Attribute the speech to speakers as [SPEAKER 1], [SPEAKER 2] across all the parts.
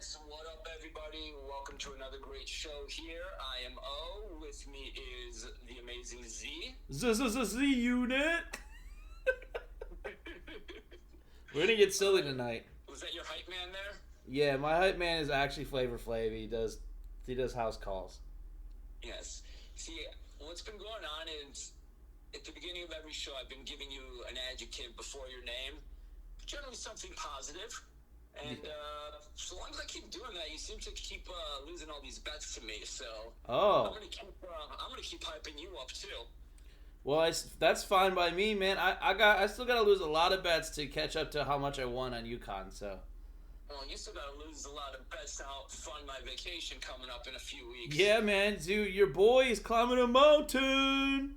[SPEAKER 1] Yes, what up, everybody? Welcome to another great show here. I am O. With me is the amazing Z.
[SPEAKER 2] Z unit. We're gonna get silly tonight.
[SPEAKER 1] Was that your hype man there?
[SPEAKER 2] Yeah, my hype man is actually Flavor Flav. He does house calls.
[SPEAKER 1] Yes. See, what's been going on is at the beginning of every show, I've been giving you an adjective before your name, generally something positive. And so long as I keep doing that, you seem to keep losing all these bets to me. So I'm gonna keep hyping you up too.
[SPEAKER 2] Well, that's fine by me, man. I still gotta lose a lot of bets to catch up to how much I won on UConn. So.
[SPEAKER 1] Well, you still gotta lose a lot of bets to fund my vacation coming up in a few weeks.
[SPEAKER 2] Yeah, man, dude, your boy is climbing a mountain.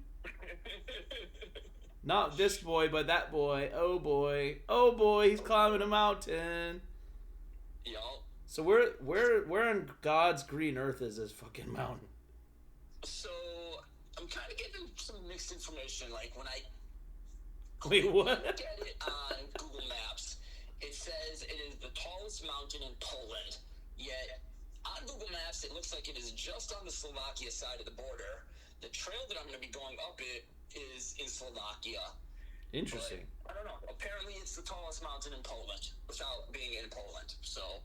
[SPEAKER 2] Not this boy, but that boy. Oh boy, he's climbing a mountain.
[SPEAKER 1] Yo.
[SPEAKER 2] So where on God's green earth is this fucking mountain?
[SPEAKER 1] So I'm kind of getting some mixed information. Like when I
[SPEAKER 2] what?
[SPEAKER 1] look at it on Google Maps, it says it is the tallest mountain in Poland. Yet on Google Maps, it looks like it is just on the Slovakia side of the border. The trail that I'm going to be going up it is in Slovakia.
[SPEAKER 2] Interesting.
[SPEAKER 1] But, I don't know. Apparently, it's the tallest mountain in Poland without being in Poland. So,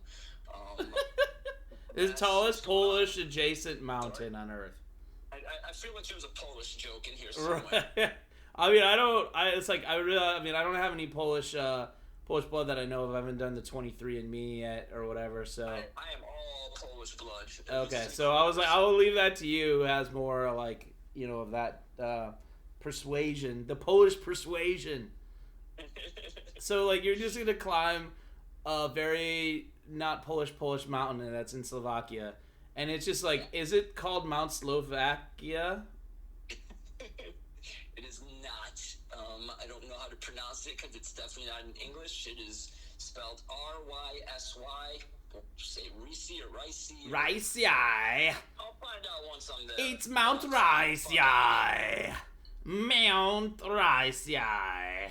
[SPEAKER 2] the tallest Polish adjacent mountain on Earth.
[SPEAKER 1] I feel like there's a Polish joke in here somewhere.
[SPEAKER 2] Right. I mean, I don't have any Polish blood that I know of. I haven't done the 23andMe yet or whatever. So
[SPEAKER 1] I am all Polish blood.
[SPEAKER 2] Okay, so I was like, I will leave that to you. Who has more like of that persuasion, the Polish persuasion. So like you're just gonna climb a very not Polish mountain that's in Slovakia, and it's just like, is it called Mount Slovakia?
[SPEAKER 1] It is not. I don't know how to pronounce it because it's definitely not in English. It is spelled Rysy. Say Ricey or Ricey.
[SPEAKER 2] Ricey.
[SPEAKER 1] I'll find out once I'm there.
[SPEAKER 2] It's Mount Ricey. Mount Ricey.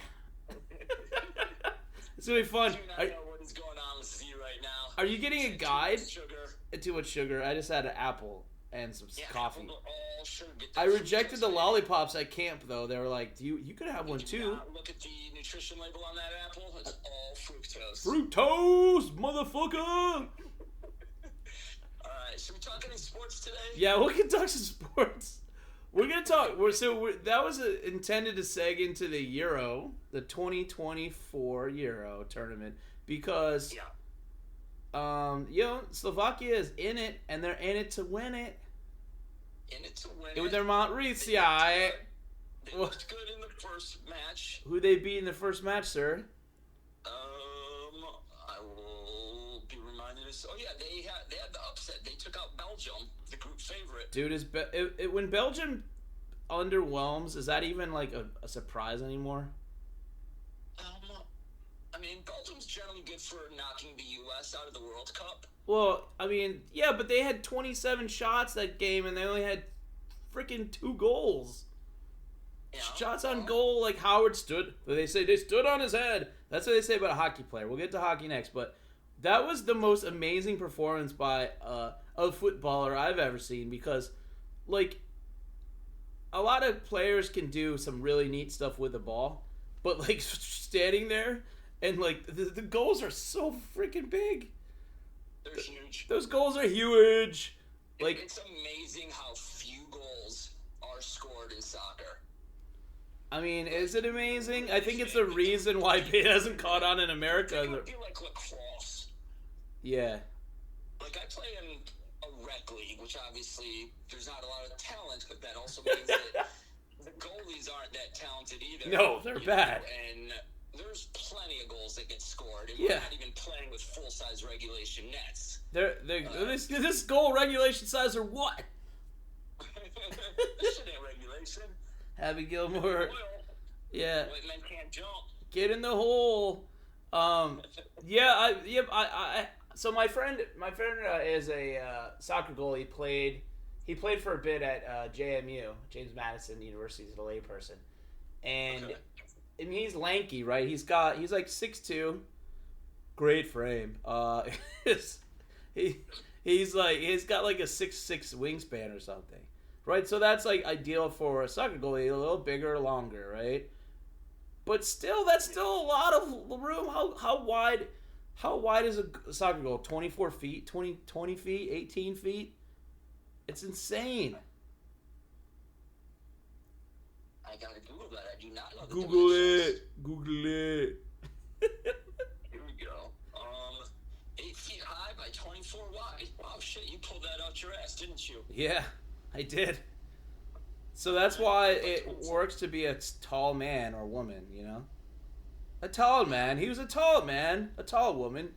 [SPEAKER 2] It's really fun.
[SPEAKER 1] Do not know what is going on with Z right now.
[SPEAKER 2] Are you getting a guide?
[SPEAKER 1] Too much sugar.
[SPEAKER 2] Too much sugar. I just had an apple and some coffee.
[SPEAKER 1] All sugar.
[SPEAKER 2] I rejected the lollipops at camp though. They were like, "You could have one too."
[SPEAKER 1] Look at the nutrition label on that apple. It's all fructose.
[SPEAKER 2] Fructose, motherfucker.
[SPEAKER 1] Alright, should we talk any sports today?
[SPEAKER 2] Yeah, we can talk some sports. We're gonna talk. That was intended to seg into the Euro, the 2024 Euro tournament, because Slovakia is in it, and they're in it to win it.
[SPEAKER 1] In it to win it.
[SPEAKER 2] With their Mount Ricey.
[SPEAKER 1] They looked good in the first match.
[SPEAKER 2] Who they beat in the first match, sir?
[SPEAKER 1] I will be reminded of. Oh yeah, they had the upset. They took out Belgium, the group favorite.
[SPEAKER 2] Dude, when Belgium underwhelms, is that even like a surprise anymore?
[SPEAKER 1] I mean, Belgium's generally good for knocking the U.S. out of the World Cup.
[SPEAKER 2] Well, I mean, yeah, but they had 27 shots that game, and they only had freaking 2 goals. Yeah, shots on goal, like Howard stood. They say they stood on his head. That's what they say about a hockey player. We'll get to hockey next, but that was the most amazing performance by a footballer I've ever seen, because, like, a lot of players can do some really neat stuff with the ball, but, like, standing there and, like, the goals are so freaking big.
[SPEAKER 1] They're huge.
[SPEAKER 2] Those goals are huge. Like,
[SPEAKER 1] it's amazing how few goals are scored in soccer.
[SPEAKER 2] I mean, is it amazing? I think it's the reason why it hasn't caught on in America.
[SPEAKER 1] I feel like lacrosse.
[SPEAKER 2] Yeah.
[SPEAKER 1] Like, I play in a rec league, which obviously there's not a lot of talent, but that also means that the goalies aren't that talented either.
[SPEAKER 2] No, they're bad.
[SPEAKER 1] And there's plenty of goals that get scored, and we're not even playing with full-size regulation nets.
[SPEAKER 2] This goal regulation size or what?
[SPEAKER 1] This shit ain't regulation.
[SPEAKER 2] Happy Gilmore. Yeah.
[SPEAKER 1] White men can't jump.
[SPEAKER 2] Get in the hole. So my friend is a soccer goalie. He played for a bit at JMU, James Madison University, as a layperson, and I mean, he's lanky, right? He's like 6'2", great frame. he's got like a 6'6" wingspan or something, right? So that's like ideal for a soccer goalie, a little bigger, longer, right? But still, that's still a lot of room. How wide is a soccer goal? 24 feet, 20 feet, 18 feet. It's insane.
[SPEAKER 1] I gotta Google that. I do not know.
[SPEAKER 2] Google it.
[SPEAKER 1] Here we go. 8 feet high by 24 wide. Wow, shit! You pulled that out your ass, didn't you?
[SPEAKER 2] Yeah, I did. So that's why it works to be a tall man or woman, you know? A tall man. He was a tall man. A tall woman.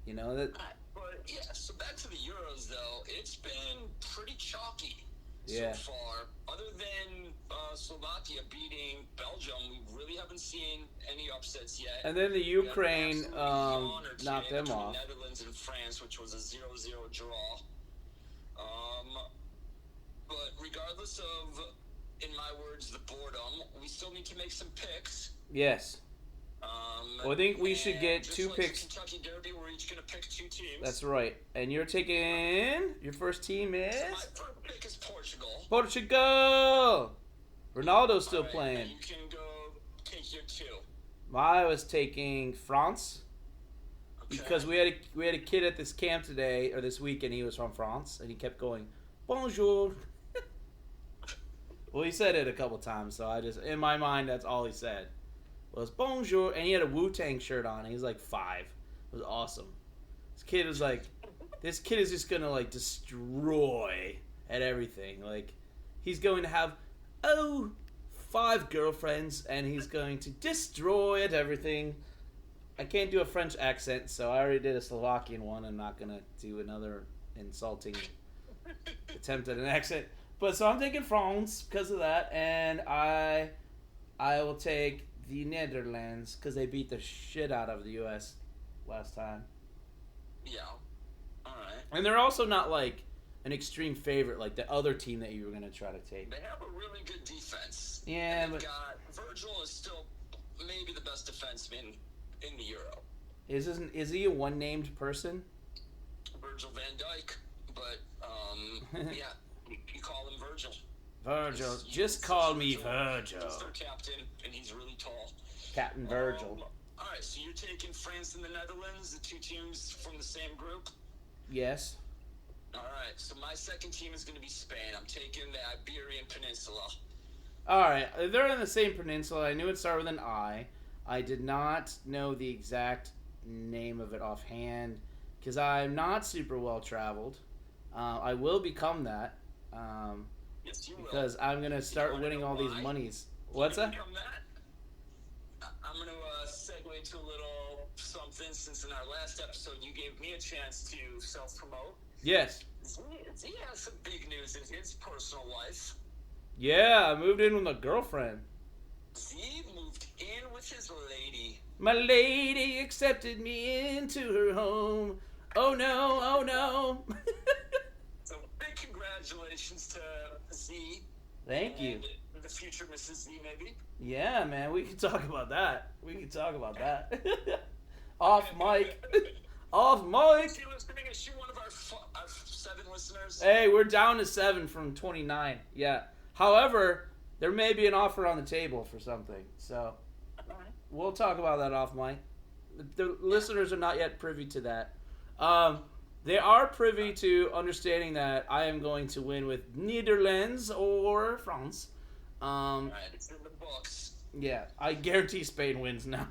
[SPEAKER 2] You know that.
[SPEAKER 1] But yeah, so back to the Euros though. It's been pretty chalky
[SPEAKER 2] so
[SPEAKER 1] far. Other than Slovakia beating Belgium, we really haven't seen any upsets yet.
[SPEAKER 2] And then the Ukraine knocked them off.
[SPEAKER 1] Netherlands and France, which was a 0-0 draw. But regardless of, in my words, the boredom, we still need to make some picks.
[SPEAKER 2] Yes. Well, I think we should get
[SPEAKER 1] just
[SPEAKER 2] 2
[SPEAKER 1] like
[SPEAKER 2] picks.
[SPEAKER 1] The Kentucky Derby, we're each going to pick 2 teams.
[SPEAKER 2] That's right. And you're taking your first team is
[SPEAKER 1] So my first pick is Portugal.
[SPEAKER 2] Portugal. Ronaldo's still
[SPEAKER 1] All right,
[SPEAKER 2] playing.
[SPEAKER 1] And you can go take your 2.
[SPEAKER 2] I was taking France
[SPEAKER 1] Okay.
[SPEAKER 2] because we had a kid at this camp today or this week, and he was from France, and he kept going bonjour. Well, he said it a couple times, so I just in my mind that's all he said was bonjour, and he had a Wu-Tang shirt on. He was like 5. It was awesome. This kid is just gonna like destroy at everything. Like he's going to have 5 girlfriends, and he's going to destroy at everything. I can't do a French accent, so I already did a Slovakian one. I'm not gonna do another insulting attempt at an accent. But so I'm taking France because of that, and I will take the Netherlands because they beat the shit out of the U.S. last time.
[SPEAKER 1] Yeah. All right.
[SPEAKER 2] And they're also not like an extreme favorite like the other team that you were going to try to take.
[SPEAKER 1] They have a really good defense.
[SPEAKER 2] Yeah,
[SPEAKER 1] and
[SPEAKER 2] but
[SPEAKER 1] Virgil is still maybe the best defenseman in the Euro.
[SPEAKER 2] is he a one-named person?
[SPEAKER 1] Virgil van Dijk, but yeah, you call him Virgil.
[SPEAKER 2] Virgil, just call me Virgil.
[SPEAKER 1] He's their captain, and he's really tall.
[SPEAKER 2] Captain Virgil.
[SPEAKER 1] All right, so you're taking France and the Netherlands, the 2 teams from the same group.
[SPEAKER 2] Yes.
[SPEAKER 1] All right, so my second team is going to be Spain. I'm taking the Iberian Peninsula.
[SPEAKER 2] All right, they're in the same peninsula. I knew it started with an I. I did not know the exact name of it offhand because I'm not super well traveled. I will become that.
[SPEAKER 1] Yes, you will.
[SPEAKER 2] Because I'm going to start winning all these monies. What's that?
[SPEAKER 1] Become that? I'm going to segue to a little something since in our last episode you gave me a chance to self-promote.
[SPEAKER 2] Yes.
[SPEAKER 1] Z has some big news in his personal life.
[SPEAKER 2] Yeah, I moved in with a girlfriend.
[SPEAKER 1] Z moved in with his lady.
[SPEAKER 2] My lady accepted me into her home. Oh no, oh no.
[SPEAKER 1] So big congratulations to Z.
[SPEAKER 2] Thank you.
[SPEAKER 1] The future Mrs. Z, maybe.
[SPEAKER 2] Yeah, man, we can talk about that. Off mic. Off mic.
[SPEAKER 1] Is she listening? Is she one of our 7 listeners?
[SPEAKER 2] Hey, we're down to 7 from 29. Yeah. However, there may be an offer on the table for something. So we'll talk about that off mic. The listeners are not yet privy to that. They are privy to understanding that I am going to win with Netherlands or France.
[SPEAKER 1] Alright, it's in the books.
[SPEAKER 2] Yeah, I guarantee Spain wins now.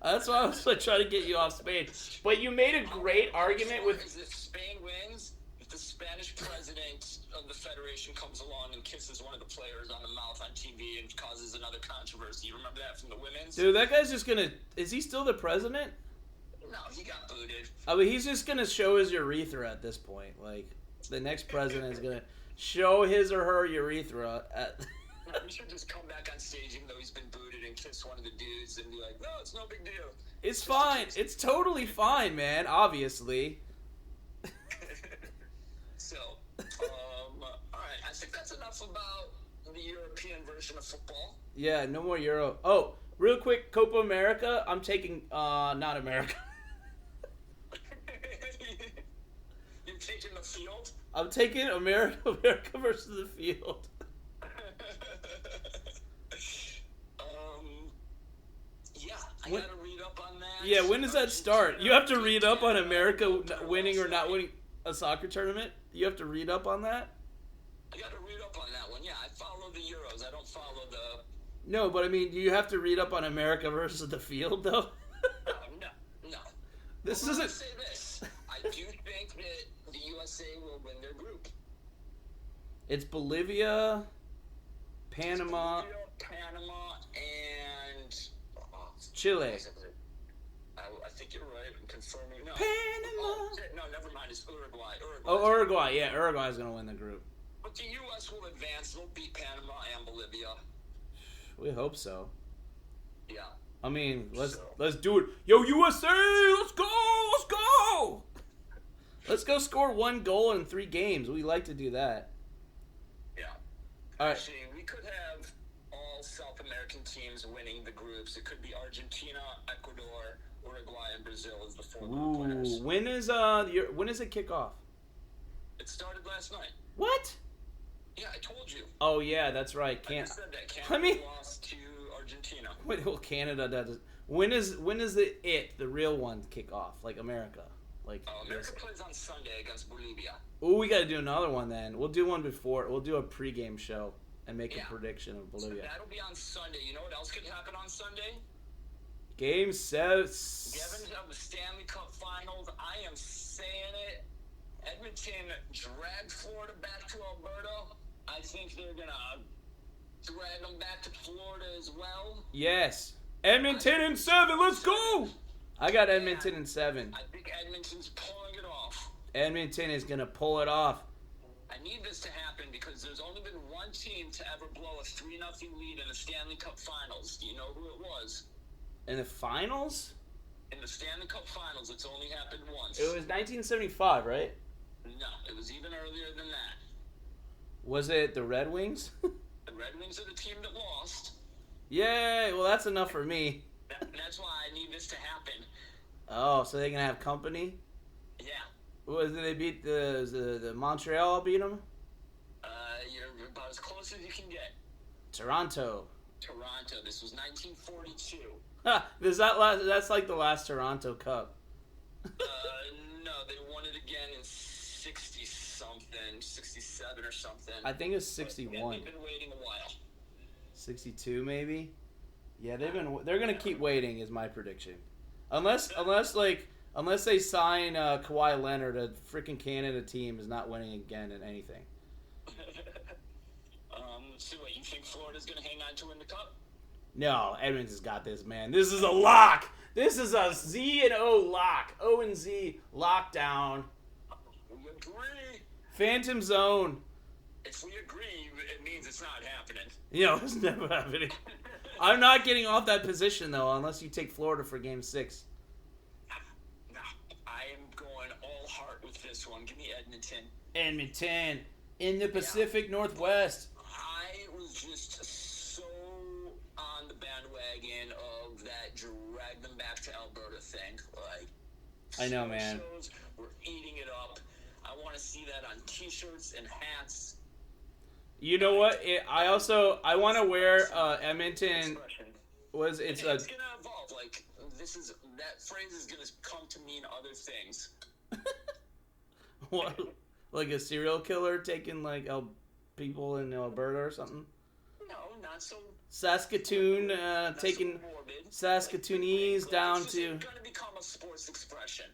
[SPEAKER 2] That's why I was like, trying to get you off Spain. But you made a great argument with...
[SPEAKER 1] If Spain wins, if the Spanish president of the federation comes along and kisses one of the players on the mouth on TV and causes another controversy. You remember that from the women's?
[SPEAKER 2] Dude, that guy's just gonna... Is he still the president?
[SPEAKER 1] No, he got booted.
[SPEAKER 2] I mean, he's just gonna show his urethra at this point. Like, the next president is gonna show his or her urethra at...
[SPEAKER 1] We should just come back on stage even though he's been booted and kiss one of the dudes and be like, no, it's no big deal.
[SPEAKER 2] It's fine. It's totally fine, man, obviously.
[SPEAKER 1] So, alright, I think that's enough about the European version of football.
[SPEAKER 2] Yeah, no more Euro. Oh, real quick, Copa America, I'm taking, not America.
[SPEAKER 1] taking the field?
[SPEAKER 2] I'm taking America versus the field.
[SPEAKER 1] Yeah, I gotta read up on that.
[SPEAKER 2] Yeah, when does that start? You have to read up on America winning or not winning a soccer tournament? You have to read up on that?
[SPEAKER 1] I gotta read up on that one. Yeah, I follow the Euros. I don't follow the...
[SPEAKER 2] No, but I mean, do you have to read up on America versus the field, though?
[SPEAKER 1] No.
[SPEAKER 2] This
[SPEAKER 1] I'm
[SPEAKER 2] isn't...
[SPEAKER 1] gonna say this. I do think that the USA will win their group.
[SPEAKER 2] It's Bolivia, Panama...
[SPEAKER 1] and...
[SPEAKER 2] Chile.
[SPEAKER 1] I think you're right. I'm confirming. No.
[SPEAKER 2] Panama.
[SPEAKER 1] No, never mind. It's Uruguay.
[SPEAKER 2] Uruguay. Yeah, Uruguay's going to win the group.
[SPEAKER 1] But the U.S. will advance. They'll beat Panama and Bolivia.
[SPEAKER 2] We hope so.
[SPEAKER 1] Yeah.
[SPEAKER 2] I mean, let's do it. Yo, USA, let's go! Let's go score 1 goal in 3 games. We like to do that.
[SPEAKER 1] Yeah.
[SPEAKER 2] All right.
[SPEAKER 1] Actually, we could have all South American teams winning the groups. It could be Argentina, Ecuador, Uruguay, and Brazil as the 4 group winners.
[SPEAKER 2] When does it kick off?
[SPEAKER 1] It started last night.
[SPEAKER 2] What?
[SPEAKER 1] Yeah, I told you.
[SPEAKER 2] Oh yeah, that's right.
[SPEAKER 1] I just said that. Canada lost to Argentina.
[SPEAKER 2] Wait, well, Canada does. When is the real one kick off? Like America, like.
[SPEAKER 1] America plays on Sunday against Bolivia.
[SPEAKER 2] Oh, we got to do another one then. We'll do one before. We'll do a pregame show and make a prediction of Bolivia.
[SPEAKER 1] So that'll be on Sunday. You know what else could happen on Sunday?
[SPEAKER 2] Game 7.
[SPEAKER 1] Devin of the Stanley Cup Finals. I am saying it. Edmonton dragged Florida back to Alberta. I think they're going to drag them back to Florida as well.
[SPEAKER 2] Yes. Edmonton in 7. Let's go. I got Edmonton in 7.
[SPEAKER 1] I think Edmonton's pulling it off.
[SPEAKER 2] Edmonton is going to pull it off.
[SPEAKER 1] I need this to happen because there's only been one team to ever blow a 3-0 lead in the Stanley Cup Finals. Do you know who it was?
[SPEAKER 2] In the finals?
[SPEAKER 1] In the Stanley Cup Finals, it's only happened once.
[SPEAKER 2] It was 1975, right?
[SPEAKER 1] No, it was even earlier than that.
[SPEAKER 2] Was it the Red Wings?
[SPEAKER 1] The Red Wings are the team that lost.
[SPEAKER 2] Yay! Well, that's enough for me.
[SPEAKER 1] That's why I need this to happen.
[SPEAKER 2] Oh, so they can have company?
[SPEAKER 1] Yeah.
[SPEAKER 2] Was they beat the Montreal? Beat them?
[SPEAKER 1] You're about as close as you can get.
[SPEAKER 2] Toronto.
[SPEAKER 1] This was 1942.
[SPEAKER 2] That's like the last Toronto Cup.
[SPEAKER 1] No, they won it again in 60-something, 67 or something.
[SPEAKER 2] I think it's 61.
[SPEAKER 1] Yeah, they've been waiting a while.
[SPEAKER 2] 62 maybe. Yeah, they're gonna keep waiting is my prediction. Unless they sign Kawhi Leonard, a freaking Canada team is not winning again in anything.
[SPEAKER 1] So what, you think Florida's gonna hang on to win the cup?
[SPEAKER 2] No, Edmonton's got this, man. This is a lock. This is a Z and O lock. O and Z lockdown.
[SPEAKER 1] We agree.
[SPEAKER 2] Phantom Zone.
[SPEAKER 1] If we agree, it means it's not happening.
[SPEAKER 2] It's never happening. I'm not getting off that position, though, unless you take Florida for Game 6.
[SPEAKER 1] No, I am going all heart with this one. Give me Edmonton.
[SPEAKER 2] Edmonton in the Pacific Northwest.
[SPEAKER 1] I was just so on the bandwagon of that drag them back to Alberta thing. Like,
[SPEAKER 2] I know, man.
[SPEAKER 1] Shows, we're eating it up. I want to see that on T-shirts and hats.
[SPEAKER 2] You know what? I want to wear Edmonton. It's gonna
[SPEAKER 1] evolve. Like that phrase is gonna come to mean other things.
[SPEAKER 2] What? Like a serial killer taking people in Alberta or something?
[SPEAKER 1] No, not so.
[SPEAKER 2] Saskatoon taking Saskatoonese down
[SPEAKER 1] it's
[SPEAKER 2] to.
[SPEAKER 1] It's gonna become a sports expression.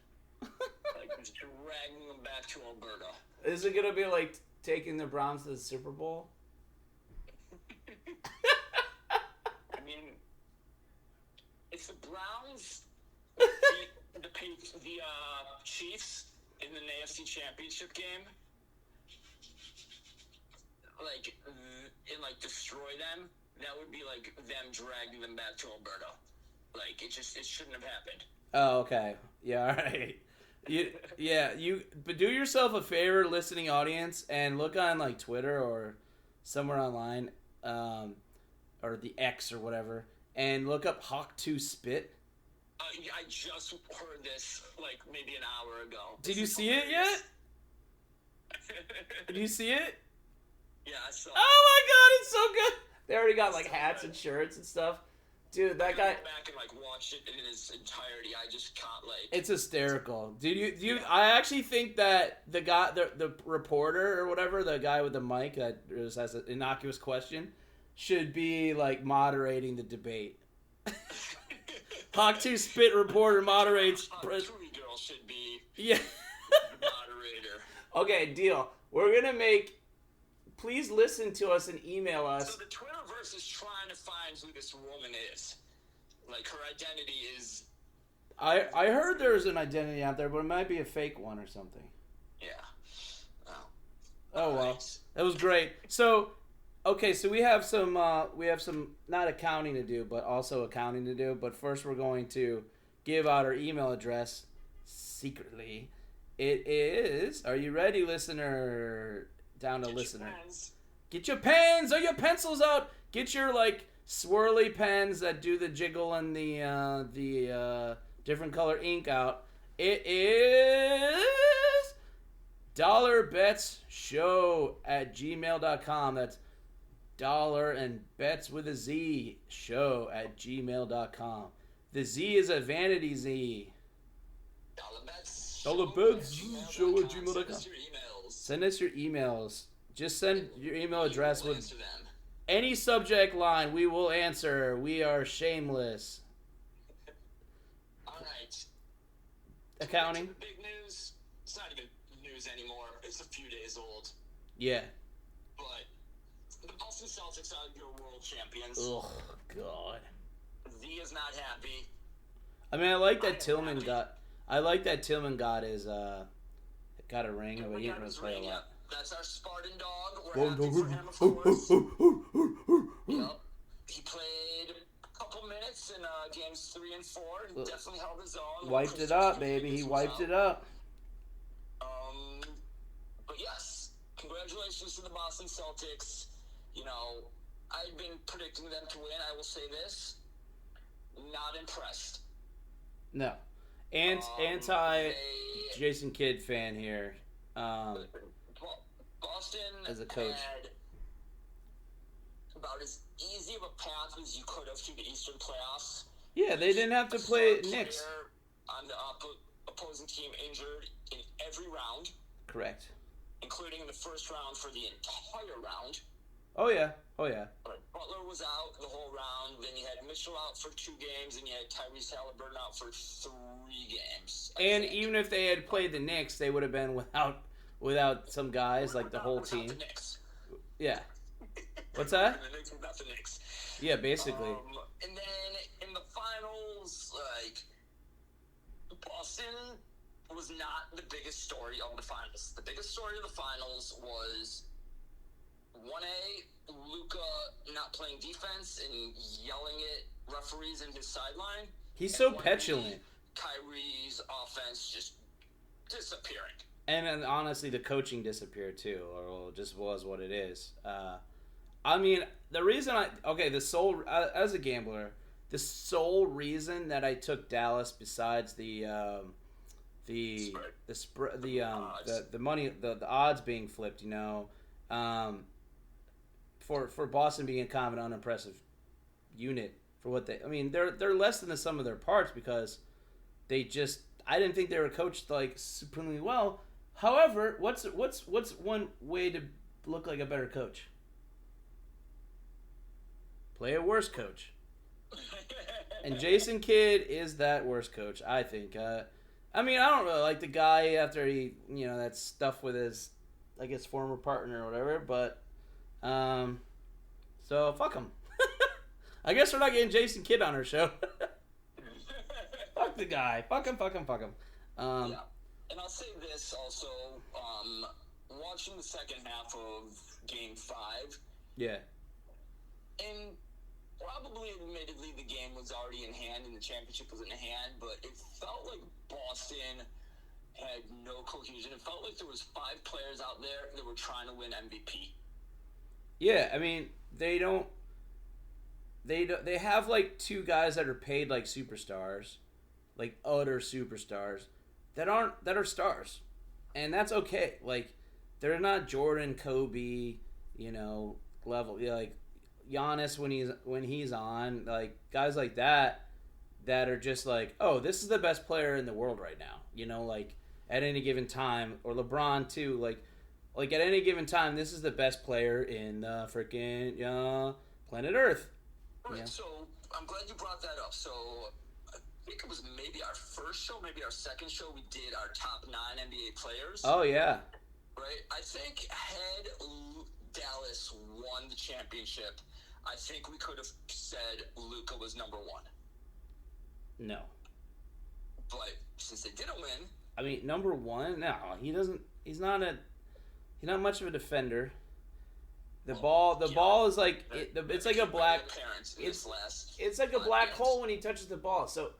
[SPEAKER 1] Like just dragging them back to Alberta.
[SPEAKER 2] Is it gonna be like taking the Browns to the Super Bowl?
[SPEAKER 1] I mean, if the Browns beat the Chiefs in the AFC Championship game, and destroy them, that would be like them dragging them back to Alberta. Like it shouldn't have happened.
[SPEAKER 2] Oh, okay. Yeah, all right. But do yourself a favor, listening audience, and look on Twitter or somewhere online, or the X or whatever, and look up Hauk 2 Spit.
[SPEAKER 1] I just heard this maybe an hour ago.
[SPEAKER 2] Did you see it yet? Did you see it?
[SPEAKER 1] Yeah, I saw.
[SPEAKER 2] Oh my god, it's so good. They already got like hats and shirts and stuff. Dude, that guy.
[SPEAKER 1] Go back and like watch it in its entirety. I just can't like.
[SPEAKER 2] It's hysterical, dude. You. I actually think that the guy, the reporter or whatever, the guy with the mic that just has an innocuous question, should be like moderating the debate. Hauk 2 Spit reporter moderates.
[SPEAKER 1] Hauk 2 girl should be.
[SPEAKER 2] Yeah.
[SPEAKER 1] The moderator.
[SPEAKER 2] Okay, deal. We're gonna make. Please listen to us and email us.
[SPEAKER 1] So the Twitterverse is trying to find who this woman is. Like, her identity is...
[SPEAKER 2] I heard there's an identity out there, but it might be a fake one or something.
[SPEAKER 1] Yeah.
[SPEAKER 2] Oh well.
[SPEAKER 1] Nice.
[SPEAKER 2] That was great. So, okay, so we have some not accounting to do, but also accounting to do. But first we're going to give out our email address secretly. It is... Are you ready, listener... Down to listener. Get your pens or your pencils out. Get your like swirly pens that do the jiggle and the different color ink out. It is dollarbetsshow@gmail.com. That's dollar and bets with a Z show@gmail.com. The Z is a vanity Z. Dollar bets show@gmail.com. Send us your emails. Just send your email address with any subject line. We will answer. We are shameless.
[SPEAKER 1] All right.
[SPEAKER 2] Accounting.
[SPEAKER 1] The big news. It's not even news anymore. It's a few days old.
[SPEAKER 2] Yeah.
[SPEAKER 1] But the Boston Celtics are your world champions.
[SPEAKER 2] Oh God.
[SPEAKER 1] Z is not happy.
[SPEAKER 2] I mean, I like that Tillman got. I like that Tillman got his got a ring, but he didn't really play a lot.
[SPEAKER 1] That's our Spartan dog. We're happy for him, of course. Yep. He played a couple minutes in games 3 and 4. And definitely held his own.
[SPEAKER 2] Wiped it up, baby. He wiped it up.
[SPEAKER 1] But yes, congratulations to the Boston Celtics. You know, I've been predicting them to win. I will say this: not impressed.
[SPEAKER 2] No. Anti Jason Kidd fan here.
[SPEAKER 1] Boston
[SPEAKER 2] as a coach
[SPEAKER 1] had about as easy of a path as you could have to the Eastern playoffs.
[SPEAKER 2] Yeah, they didn't have to play Knicks.
[SPEAKER 1] On the opposing team injured in every round.
[SPEAKER 2] Correct.
[SPEAKER 1] Including in the first round for the entire round.
[SPEAKER 2] Oh yeah.
[SPEAKER 1] Butler was out the whole round. Then you had Mitchell out for 2 games, and you had Tyrese Halliburton out for 3 games. And
[SPEAKER 2] even if they had played the Knicks, they would have been without some guys, like the whole team.
[SPEAKER 1] The Knicks.
[SPEAKER 2] Yeah. What's that?
[SPEAKER 1] The Knicks without the Knicks.
[SPEAKER 2] Yeah, basically.
[SPEAKER 1] And then in the finals, like, Boston was not the biggest story of the finals. The biggest story of the finals was 1A, Luka not playing defense and yelling at referees in his sideline.
[SPEAKER 2] He's so petulant.
[SPEAKER 1] Kyrie's offense just disappearing.
[SPEAKER 2] And honestly, the coaching disappeared too, or just was what it is. I mean, the reason as a gambler, the sole reason that I took Dallas, besides the money, the odds being flipped, you know, for Boston being kind of an unimpressive unit for what they're less than the sum of their parts because I didn't think they were coached like supremely well. However, what's one way to look like a better coach? Play a worse coach. And Jason Kidd is that worse coach, I think. I don't really like the guy after he, that stuff with his, I guess, former partner or whatever, but, so fuck him. I guess we're not getting Jason Kidd on our show. Fuck the guy. Fuck him.
[SPEAKER 1] Yeah. And I'll say this also, watching the second half of Game 5.
[SPEAKER 2] Yeah.
[SPEAKER 1] And probably, admittedly, the game was already in hand and the championship was in hand, but it felt like Boston had no cohesion. It felt like there was 5 players out there that were trying to win MVP.
[SPEAKER 2] Yeah, I mean, they have like 2 guys that are paid like superstars, like utter superstars, that are stars, and that's okay. Like, they're not Jordan, Kobe, level. Like Giannis when he's on, like guys like that are just like, oh, this is the best player in the world right now. Like at any given time, or LeBron too. Like at any given time, this is the best player in the freaking planet Earth.
[SPEAKER 1] Right. So I'm glad you brought that up. So I think it was maybe our first show, maybe our second show. We did our top 9 NBA players.
[SPEAKER 2] Oh yeah.
[SPEAKER 1] Right. I think had Dallas won the championship, I think we could have said Luka was number 1.
[SPEAKER 2] No.
[SPEAKER 1] But since they didn't win,
[SPEAKER 2] I mean, number 1? No, he doesn't. He's not much of a defender. The ball is like it's like a black. It's like a black hole when he touches the ball. So,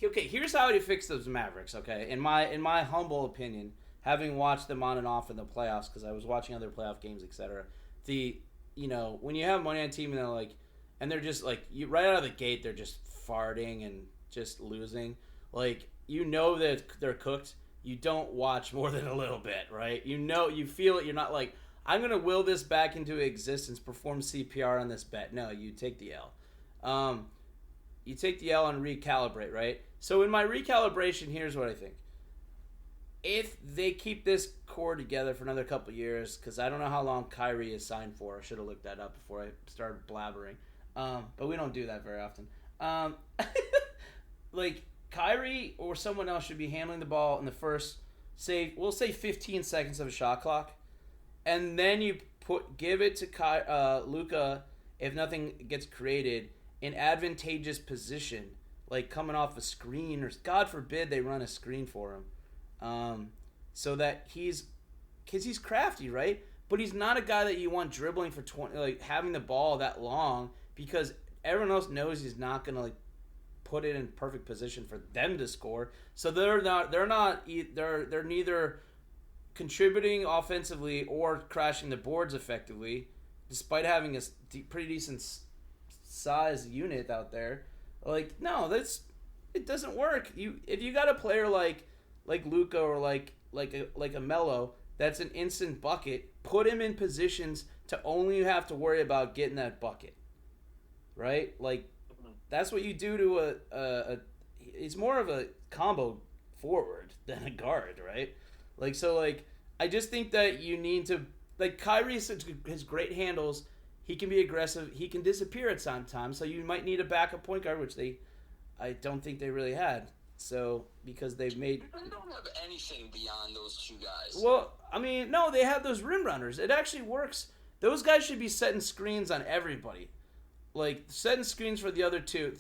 [SPEAKER 2] okay, here's how he fixed those Mavericks. Okay, in my humble opinion, having watched them on and off in the playoffs, because I was watching other playoff games, etc. When you have money on a team and they're just like right out of the gate, they're just farting and just losing. Like that they're cooked. You don't watch more than a little bit, right? You feel it. You're not like, I'm going to will this back into existence, perform CPR on this bet. No, you take the L. You take the L and recalibrate, right? So in my recalibration, here's what I think. If they keep this core together for another couple of years, because I don't know how long Kyrie is signed for. I should have looked that up before I started blabbering. But we don't do that very often. Like, Kyrie or someone else should be handling the ball in the first, we'll say 15 seconds of a shot clock. And then you give it to Luka if nothing gets created in advantageous position, like coming off a screen, or God forbid they run a screen for him, so that because he's crafty, right? But he's not a guy that you want dribbling for 20, like having the ball that long, because everyone else knows he's not gonna put it in perfect position for them to score. So they're neither contributing offensively or crashing the boards effectively, despite having a pretty decent size unit out there. Like, no, it doesn't work. If you got a player like Luka or like a Melo that's an instant bucket, put him in positions to only have to worry about getting that bucket, right? Like, that's what you do to he's more of a combo forward than a guard, right? I just think that you need to, Kyrie has great handles. He can be aggressive. He can disappear at some time. So you might need a backup point guard, which I don't think they really had. So, because they've made...
[SPEAKER 1] They don't have anything beyond those two guys.
[SPEAKER 2] Well, I mean, no, they have those rim runners. It actually works. Those guys should be setting screens on everybody. Like, setting screens for the other two.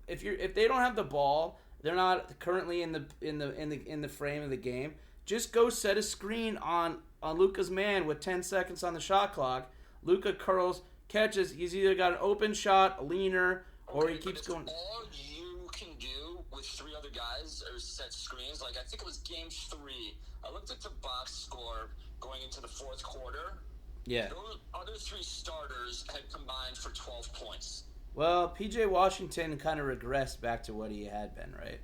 [SPEAKER 2] If they don't have the ball, they're not currently in the frame of the game, just go set a screen on Luka's man with 10 seconds on the shot clock. Luka curls, catches. He's either got an open shot, a leaner, or he keeps going.
[SPEAKER 1] All you can do with 3 other guys are set screens. Like, I think it was game 3. I looked at the box score going into the 4th quarter.
[SPEAKER 2] Yeah.
[SPEAKER 1] Those other 3 starters had combined for 12 points.
[SPEAKER 2] Well, P.J. Washington kind of regressed back to what he had been, right?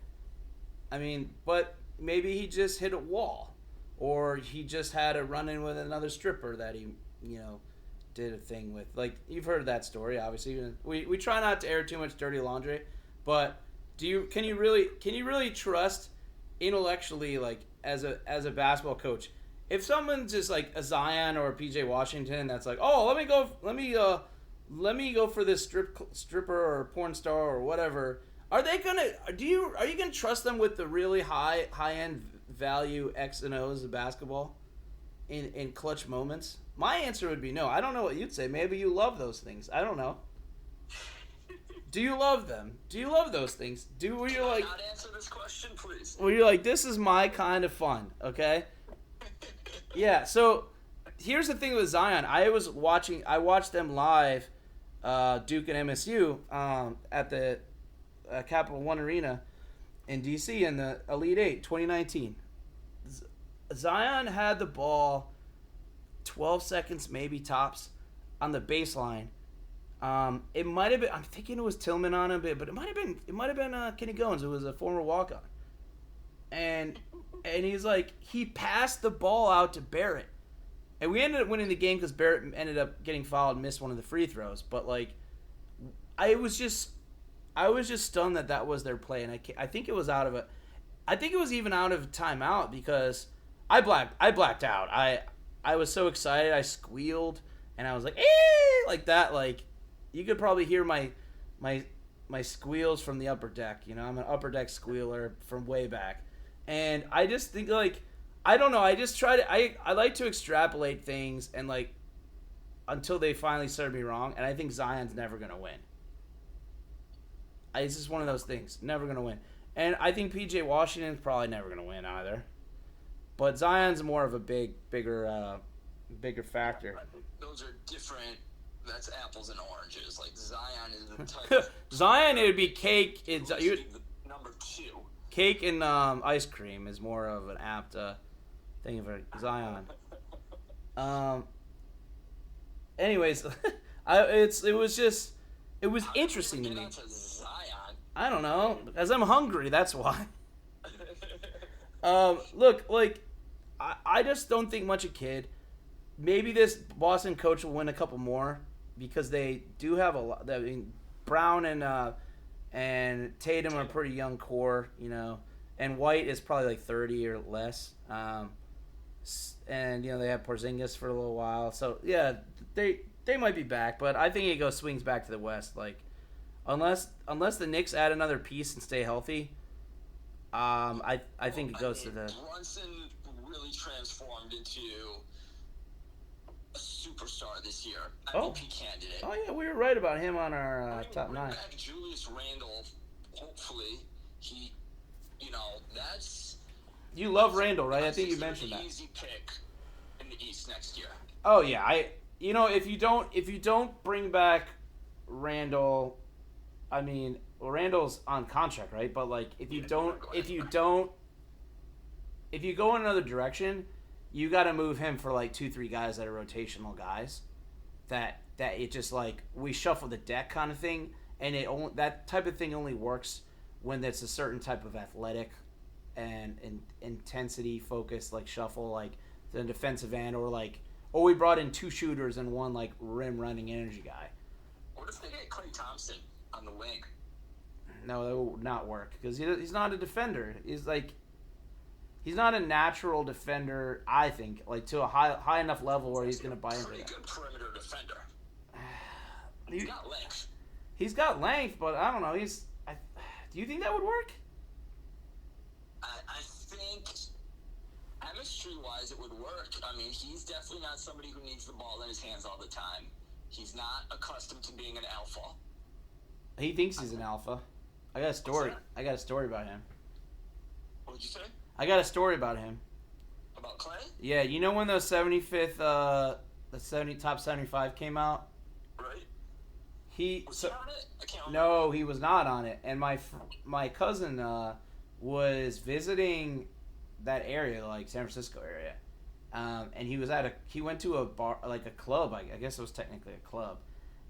[SPEAKER 2] I mean, but maybe he just hit a wall, or he just had a run-in with another stripper that he, did a thing with. Like, you've heard that story, obviously. We try not to air too much dirty laundry, but can you really trust intellectually, like, as a basketball coach, if someone's just like a Zion or a PJ Washington that's like, oh, let me go for this stripper or porn star or whatever, are you gonna trust them with the really high end value X and O's of basketball in clutch moments? My answer would be no. I don't know what you'd say. Maybe you love those things. I don't know. Do you love them? Do you love those things? Where you're like,
[SPEAKER 1] not answer this question, please.
[SPEAKER 2] Where you're like, this is my kind of fun, okay? Yeah. So here's the thing with Zion. I watched them live, Duke and MSU, at the Capital One Arena in DC in the Elite Eight, 2019. Zion had the ball 12 seconds, maybe tops, on the baseline. It might have been. I'm thinking it was Tillman on him, but it might have been Kenny Goins. It was a former walk-on, and he's like, he passed the ball out to Barrett, And we ended up winning the game because Barrett ended up getting fouled and missed one of the free throws. But, like, I was just stunned that was their play. And I think it was out of I think it was even out of timeout because I blacked out. I was so excited. I squealed. And I was like, eh! Like that. Like, you could probably hear my squeals from the upper deck. You know, I'm an upper deck squealer from way back. And I just think, like, I don't know. I just try to. I like to extrapolate things and, like, until they finally serve me wrong. And I think Zion's never going to win. It's just one of those things. Never going to win. And I think P.J. Washington's probably never going to win either. But Zion's more of a bigger factor.
[SPEAKER 1] Those are different. That's apples and oranges. Like, Zion is the type of...
[SPEAKER 2] Zion, it would be cake.
[SPEAKER 1] Number 2.
[SPEAKER 2] Cake and ice cream is more of an apt thing for Zion. Anyways, it was interesting to me. I don't know, as I'm hungry. That's why. Look, like, I just don't think much of Kidd. Maybe this Boston coach will win a couple more because they do have a lot. I mean, Brown and Tatum are a pretty young core, you know, and White is probably like 30 or less. And, you know, they have Porzingis for a little while. So, yeah, they might be back, but I think it swings back to the West. Like, unless the Knicks add another piece and stay healthy, I think it goes to the...
[SPEAKER 1] Brunson really transformed into a superstar this year. MVP candidate.
[SPEAKER 2] Oh, yeah, we were right about him on our top 9.
[SPEAKER 1] Back Julius Randle, hopefully, that's...
[SPEAKER 2] You love Randle, right? I think you mentioned that.
[SPEAKER 1] Easy pick in the East next year.
[SPEAKER 2] Oh yeah, if you don't bring back Randle, I mean, well, Randle's on contract, right? But like, if you go in another direction, you got to move him for like 2-3 guys that are rotational guys. That it just like we shuffle the deck kind of thing, and that type of thing only works when it's a certain type of athletic and intensity focused like shuffle, like the defensive end, or like, we brought in 2 shooters and 1 like rim running energy guy.
[SPEAKER 1] What if they get Klay Thompson on the wing?
[SPEAKER 2] No, that would not work because he's not a defender. He's not a natural defender. I think like to a high enough level where he's going to buy into that.
[SPEAKER 1] Pretty good perimeter defender. He's got length.
[SPEAKER 2] He's got length, but I don't know. Do you think that would work?
[SPEAKER 1] I think chemistry-wise it would work. I mean, he's definitely not somebody who needs the ball in his hands all the time. He's not accustomed to being an alpha.
[SPEAKER 2] He thinks he's an alpha. I got a story about him.
[SPEAKER 1] What did you say?
[SPEAKER 2] I got a story about him.
[SPEAKER 1] About Klay?
[SPEAKER 2] Yeah, you know when those 75th, top 75 came out?
[SPEAKER 1] Right. Was
[SPEAKER 2] he
[SPEAKER 1] he on it? I can't remember.
[SPEAKER 2] No, he was not on it. And my cousin was visiting that area, like San Francisco area, and he went to a bar, like a club. I guess it was technically a club.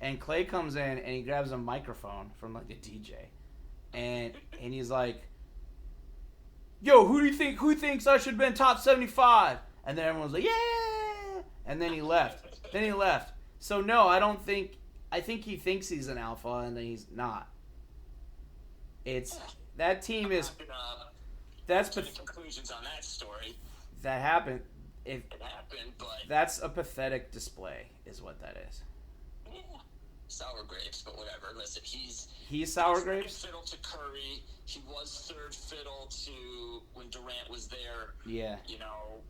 [SPEAKER 2] And Klay comes in and he grabs a microphone from like the DJ, and he's like, "Yo, who thinks I should have been top 75?" And then everyone's like, "Yeah!" And then he left. So no, I think he thinks he's an alpha, and then he's not. That team is. That's
[SPEAKER 1] conclusions on that story.
[SPEAKER 2] That happened.
[SPEAKER 1] It happened, but
[SPEAKER 2] that's a pathetic display, is what that is.
[SPEAKER 1] Yeah. Sour grapes, but whatever. Listen, he's
[SPEAKER 2] sour grapes.
[SPEAKER 1] Third fiddle to Curry. He was third fiddle to when Durant was there.
[SPEAKER 2] Yeah.
[SPEAKER 1] You know,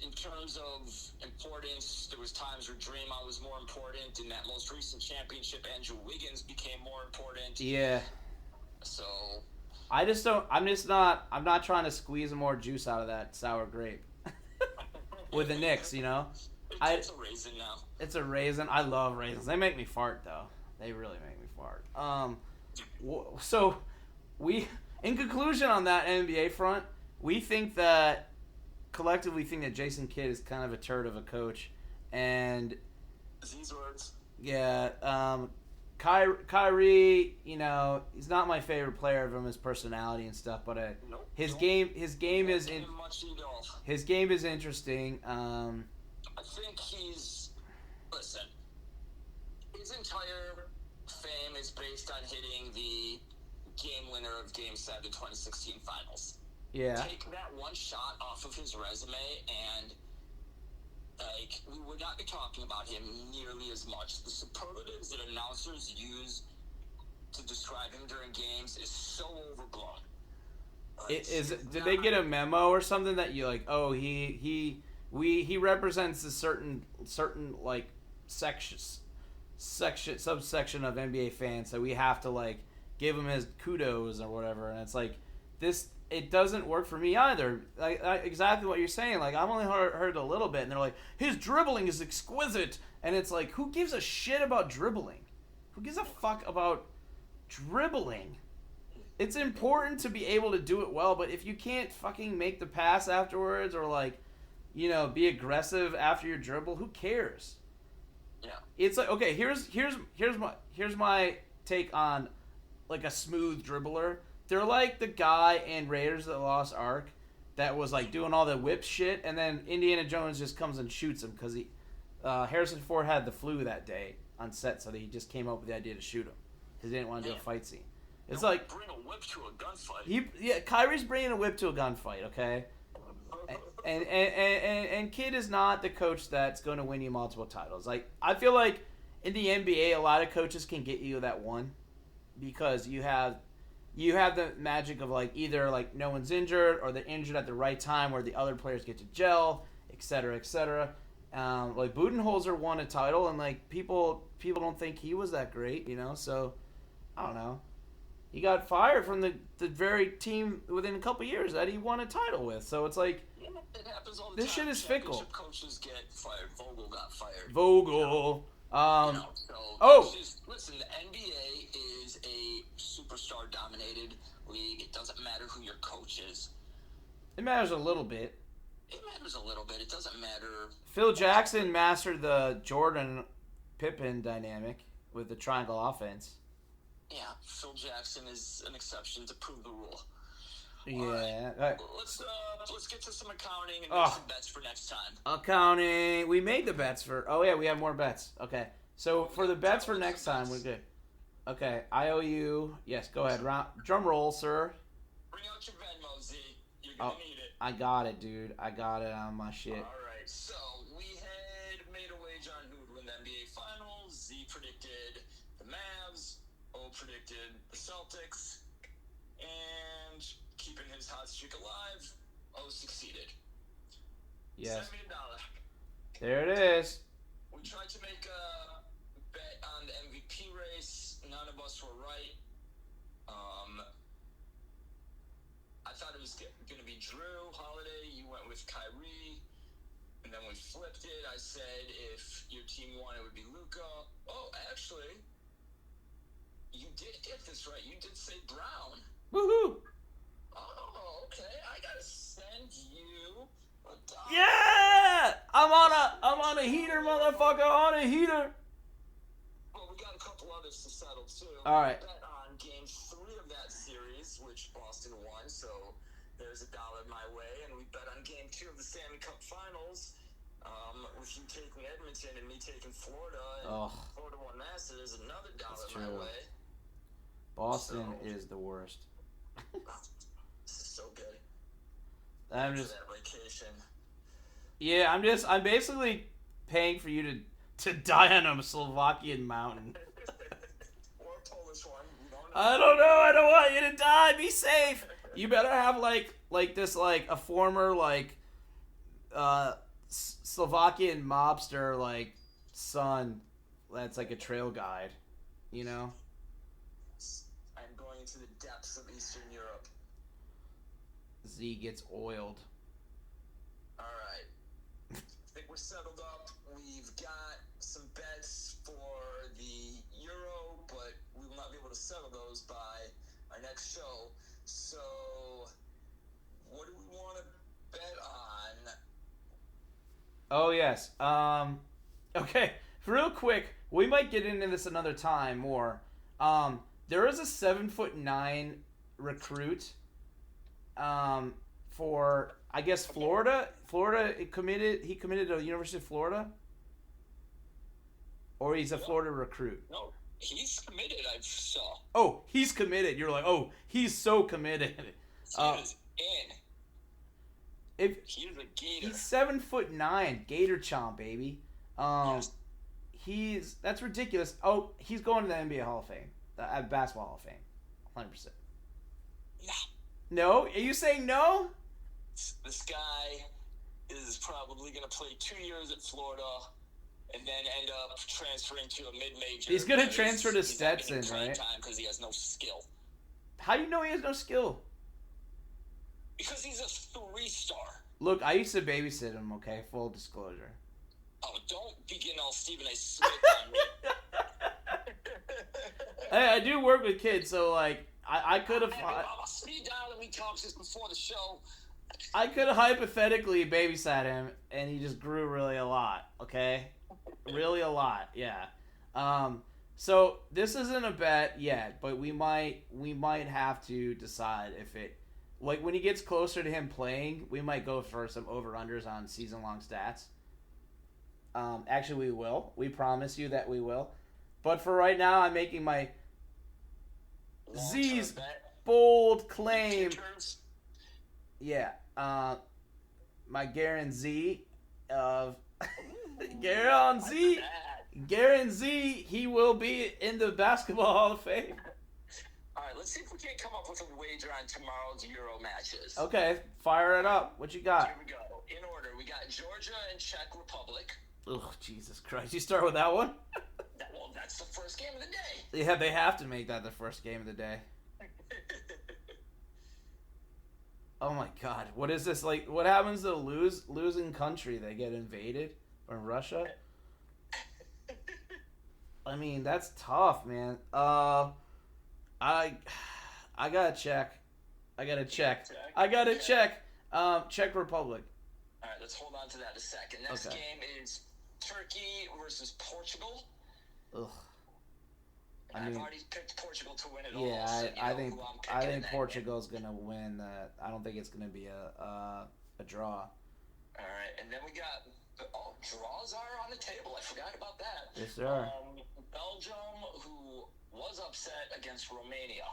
[SPEAKER 1] in terms of importance, there was times where Draymond was more important. In that most recent championship, Andrew Wiggins became more important.
[SPEAKER 2] Yeah.
[SPEAKER 1] So.
[SPEAKER 2] I'm not trying to squeeze more juice out of that sour grape. With the Knicks, you know.
[SPEAKER 1] It's a raisin now.
[SPEAKER 2] It's a raisin. I love raisins. They make me fart, though. They really make me fart. So, in conclusion on that NBA front, we collectively think that Jason Kidd is kind of a turd of a coach. And...
[SPEAKER 1] These words.
[SPEAKER 2] Yeah, Kyrie, you know, he's not my favorite player from his personality and stuff, but his game is interesting.
[SPEAKER 1] I think listen, his entire fame is based on hitting the game winner of Game 7 2016 finals.
[SPEAKER 2] Yeah.
[SPEAKER 1] Take that one shot off of his resume and we would not be talking about him nearly as much. The superlatives that announcers use to describe him during games is so overblown.
[SPEAKER 2] Did they get a memo or something that you like? Oh, he represents a certain like subsection of NBA fans, so we have to like give him his kudos or whatever. And it's like this. It doesn't work for me either. Exactly what you're saying. Like, I've only heard a little bit, and they're like, his dribbling is exquisite. And it's like, who gives a shit about dribbling? Who gives a fuck about dribbling? It's important to be able to do it well, but if you can't fucking make the pass afterwards or, like, you know, be aggressive after your dribble, who cares?
[SPEAKER 1] Yeah.
[SPEAKER 2] It's like, okay, here's my take on, like, a smooth dribbler. They're like the guy in Raiders of the Lost Ark that was like doing all the whip shit, and then Indiana Jones just comes and shoots him because Harrison Ford had the flu that day on set, so he just came up with the idea to shoot him because he didn't want to do a fight scene. It's like
[SPEAKER 1] bring a whip to a gunfight.
[SPEAKER 2] Kyrie's bringing a whip to a gunfight, okay? And Kidd is not the coach that's going to win you multiple titles. Like, I feel like in the NBA, a lot of coaches can get you that one because you have the magic of, like, either, like, no one's injured or they're injured at the right time where the other players get to gel, et cetera, et cetera. Like, Budenholzer won a title, and, like, people don't think he was that great, you know? So, I don't know. He got fired from the very team within a couple years that he won a title with. So, it's like,
[SPEAKER 1] yeah, it happens all the
[SPEAKER 2] this
[SPEAKER 1] time.
[SPEAKER 2] shit is fickle.
[SPEAKER 1] Coaches get fired. Vogel got fired.
[SPEAKER 2] Vogel.
[SPEAKER 1] Listen, the NBA is a superstar-dominated league. It doesn't matter who your coach is.
[SPEAKER 2] It matters a little bit.
[SPEAKER 1] It matters a little bit. It doesn't matter.
[SPEAKER 2] Phil Jackson mastered the Jordan-Pippen dynamic with the triangle offense.
[SPEAKER 1] Yeah, Phil Jackson is an exception to prove the rule.
[SPEAKER 2] Yeah.
[SPEAKER 1] Right. Let's get to some accounting and make some bets for next time.
[SPEAKER 2] Accounting. We made the bets for... Oh, yeah, we have more bets. Okay. So, for the bets for next time, we're good. Okay, I owe you... Yes, go ahead. Drum roll, sir.
[SPEAKER 1] Bring out your Venmo, Z. You're going to need it.
[SPEAKER 2] I got it, dude. I got it on my shit.
[SPEAKER 1] All right. So, we had made a wager on who would win the NBA Finals. Z predicted the Mavs. O predicted the Celtics. And... keeping his hot streak alive, O succeeded.
[SPEAKER 2] Yes.
[SPEAKER 1] $1 million.
[SPEAKER 2] There it is.
[SPEAKER 1] We tried to make a bet on the MVP race. None of us were right. I thought it was going to be Drew Holiday. You went with Kyrie. And then we flipped it. I said if your team won, it would be Luka. Oh, actually, you did get this right. You did say Brown.
[SPEAKER 2] Woohoo!
[SPEAKER 1] Oh, okay. I gotta send you $1.
[SPEAKER 2] Yeah! I'm on a heater, motherfucker. On a heater.
[SPEAKER 1] Well, we got a couple others to settle too.
[SPEAKER 2] All right.
[SPEAKER 1] We bet on Game 3 of that series, which Boston won. So there's $1 my way, and we bet on Game 2 of the Stanley Cup Finals. With you taking Edmonton and me taking Florida, and Florida won that, so there's another $1 my way.
[SPEAKER 2] Boston is the worst.
[SPEAKER 1] This is so good.
[SPEAKER 2] I'm just
[SPEAKER 1] that vacation.
[SPEAKER 2] Yeah, I'm basically paying for you to die on a Slovakian mountain.
[SPEAKER 1] Or a Polish one.
[SPEAKER 2] I don't know. I don't want you to die. Be safe. You better have like this like a former like Slovakian mobster like son that's like a trail guide, you know?
[SPEAKER 1] I'm going into the depths of Eastern Europe.
[SPEAKER 2] Z gets oiled.
[SPEAKER 1] Alright. I think we're settled up. We've got some bets for the Euro, but we will not be able to settle those by our next show. So, what do we want to bet on?
[SPEAKER 2] Oh, yes. Okay, real quick, we might get into this another time more. There is a 7'9" recruit for, I guess Florida. Florida he committed to the University of Florida, or he's a Florida recruit.
[SPEAKER 1] No, he's committed. I saw.
[SPEAKER 2] Oh, he's committed. You're like, oh, he's so committed.
[SPEAKER 1] He is in. He's a Gator.
[SPEAKER 2] He's 7'9", Gator chomp, baby.
[SPEAKER 1] Yes.
[SPEAKER 2] That's ridiculous. Oh, he's going to the NBA Hall of Fame, Basketball Hall of Fame, 100%.
[SPEAKER 1] No.
[SPEAKER 2] No? Are you saying no?
[SPEAKER 1] This guy is probably going to play 2 years at Florida and then end up transferring to a mid-major.
[SPEAKER 2] He's going to transfer to Stetson, right?
[SPEAKER 1] Time because he has no skill.
[SPEAKER 2] How do you know he has no skill?
[SPEAKER 1] Because he's a 3-star.
[SPEAKER 2] Look, I used to babysit him, okay? Full disclosure.
[SPEAKER 1] Oh, don't begin all Stephen A. Smith on me.
[SPEAKER 2] Hey, I do work with kids, so, like, I could have...
[SPEAKER 1] Speed dial and we talked just before the show.
[SPEAKER 2] I could have hypothetically babysat him, and he just grew really a lot, okay? Really a lot, yeah. So, this isn't a bet yet, but we might have to decide if it... Like, when he gets closer to him playing, we might go for some over-unders on season-long stats. Actually, we will. We promise you that we will. But for right now, I'm making my Z's bold claim. Yeah. My guarantee of... Guarantee he will be in the Basketball Hall of Fame.
[SPEAKER 1] All right, let's see if we can't come up with a wager on tomorrow's Euro matches.
[SPEAKER 2] Okay, fire it up. What you got?
[SPEAKER 1] Here we go. In order, we got Georgia and Czech Republic.
[SPEAKER 2] Ugh, Jesus Christ. You start with that one?
[SPEAKER 1] Well, that's the first game of the day.
[SPEAKER 2] Yeah, they have to make that the first game of the day. Oh my God. What is this? Like, what happens to losing country? They get invaded from Russia? I mean, that's tough, man. I gotta check. Czech Republic.
[SPEAKER 1] All right, let's hold on to that a second. Next game is Turkey versus Portugal.
[SPEAKER 2] Ugh.
[SPEAKER 1] I've already picked Portugal to win it all.
[SPEAKER 2] Yeah,
[SPEAKER 1] So
[SPEAKER 2] I think
[SPEAKER 1] Portugal's
[SPEAKER 2] gonna win that. I don't think it's gonna be a draw.
[SPEAKER 1] All right, and then we got draws are on the table. I forgot about that.
[SPEAKER 2] Yes, sir.
[SPEAKER 1] Belgium, who was upset against Romania.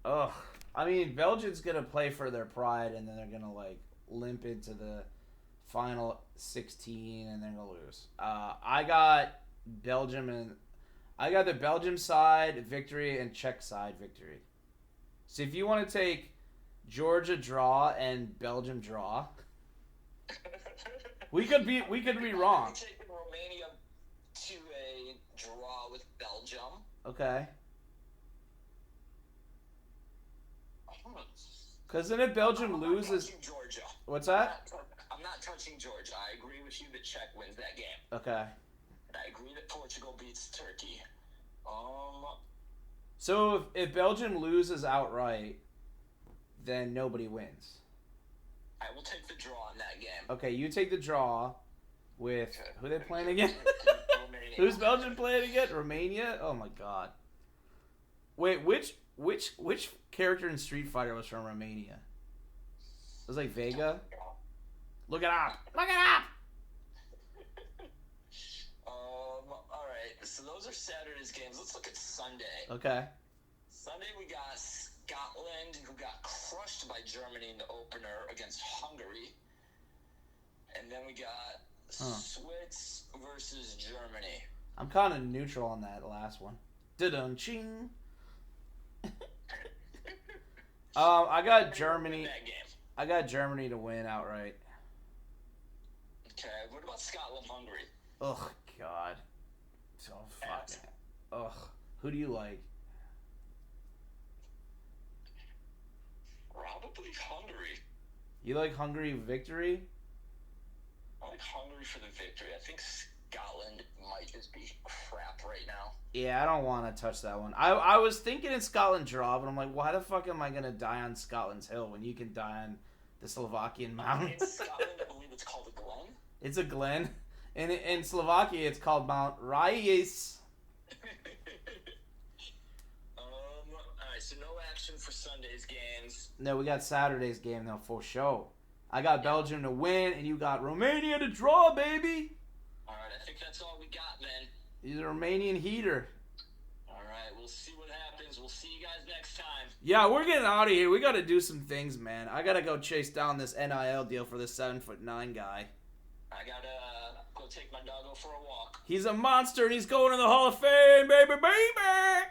[SPEAKER 2] Ugh. I mean, Belgium's gonna play for their pride, and then they're gonna like limp into the final 16, and they're gonna lose. I got the Belgium side victory and Czech side victory. So if you want to take Georgia draw and Belgium draw, we could be wrong.
[SPEAKER 1] I'm taking Romania to a draw with Belgium.
[SPEAKER 2] Okay. Because then if Belgium loses...
[SPEAKER 1] Georgia.
[SPEAKER 2] What's that?
[SPEAKER 1] I'm not touching Georgia. I agree with you that Czech wins that game.
[SPEAKER 2] Okay.
[SPEAKER 1] And I agree that Portugal beats Turkey.
[SPEAKER 2] So if Belgium loses outright, then nobody wins.
[SPEAKER 1] I will take the draw in that game.
[SPEAKER 2] Okay, you take the draw with... Who are they playing again?
[SPEAKER 1] Romania.
[SPEAKER 2] Who's Belgium playing again? Romania? Oh my God. Wait, which character in Street Fighter was from Romania? It was like Vega? Look it up! Look it up!
[SPEAKER 1] Alright, so those are Saturday's games. Let's look at Sunday.
[SPEAKER 2] Okay.
[SPEAKER 1] Sunday we got Scotland, who got crushed by Germany in the opener against Hungary. And then we got Swiss versus Germany.
[SPEAKER 2] I'm kind of neutral on that last one. Da-dum-ching! I got Germany. I got Germany to win outright.
[SPEAKER 1] Okay, what about Scotland-Hungary?
[SPEAKER 2] Ugh, God. So fucking. Ugh. Who do you like?
[SPEAKER 1] Probably Hungary.
[SPEAKER 2] You like Hungary victory?
[SPEAKER 1] I like Hungary for the victory. I think Scotland might just be crap right now.
[SPEAKER 2] Yeah, I don't want to touch that one. I was thinking in Scotland draw, but I'm like, why the fuck am I going to die on Scotland's hill when you can die on the Slovakian mountain?
[SPEAKER 1] In Scotland, I believe it's called a glen.
[SPEAKER 2] It's a glen. And in Slovakia, it's called Mount Rais.
[SPEAKER 1] Alright, so no action for Sunday's Sunday's games.
[SPEAKER 2] No, we got Saturday's game though for sure. I got Belgium to win, and you got Romania to draw, baby.
[SPEAKER 1] All right, I think that's all we got, man.
[SPEAKER 2] He's a Romanian heater.
[SPEAKER 1] All right, we'll see what happens. We'll see you guys next time.
[SPEAKER 2] Yeah, we're getting out of here. We got to do some things, man. I got to go chase down this NIL deal for this 7'9" guy.
[SPEAKER 1] I got to go take my doggo for a walk.
[SPEAKER 2] He's a monster, and he's going to the Hall of Fame, baby, baby!